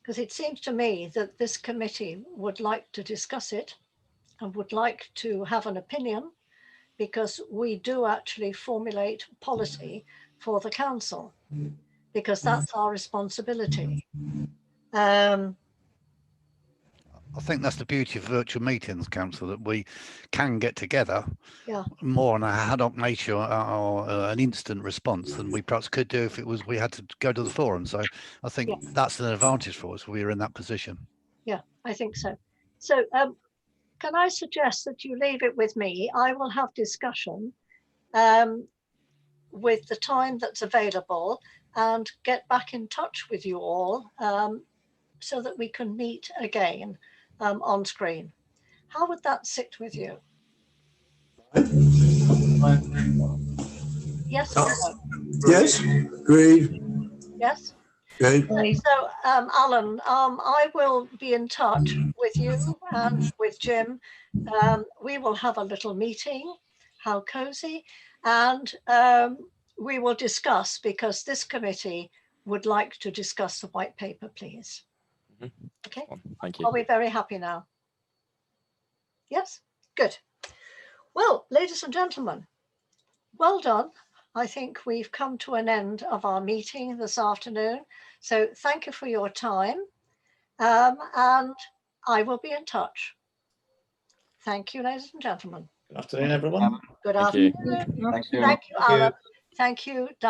because it seems to me that this committee would like to discuss it and would like to have an opinion, because we do actually formulate policy for the council, because that's our responsibility. I think that's the beauty of virtual meetings, Council, that we can get together more on a ad hoc nature or an instant response than we perhaps could do if we had to go to the forum. So I think that's an advantage for us. We are in that position. Yeah, I think so. So can I suggest that you leave it with me? I will have discussion with the time that's available and get back in touch with you all so that we can meet again on screen. How would that sit with you? Yes or no? Yes, agreed. Yes. Okay. So Alan, I will be in touch with you and with Jim. We will have a little meeting, how cozy, and we will discuss, because this committee would like to discuss the white paper, please. Okay, thank you. Are we very happy now? Yes, good. Well, ladies and gentlemen, well done. I think we've come to an end of our meeting this afternoon. So thank you for your time, and I will be in touch. Thank you, ladies and gentlemen. Good afternoon, everyone. Good afternoon. Thank you. Thank you, Alan. Thank you.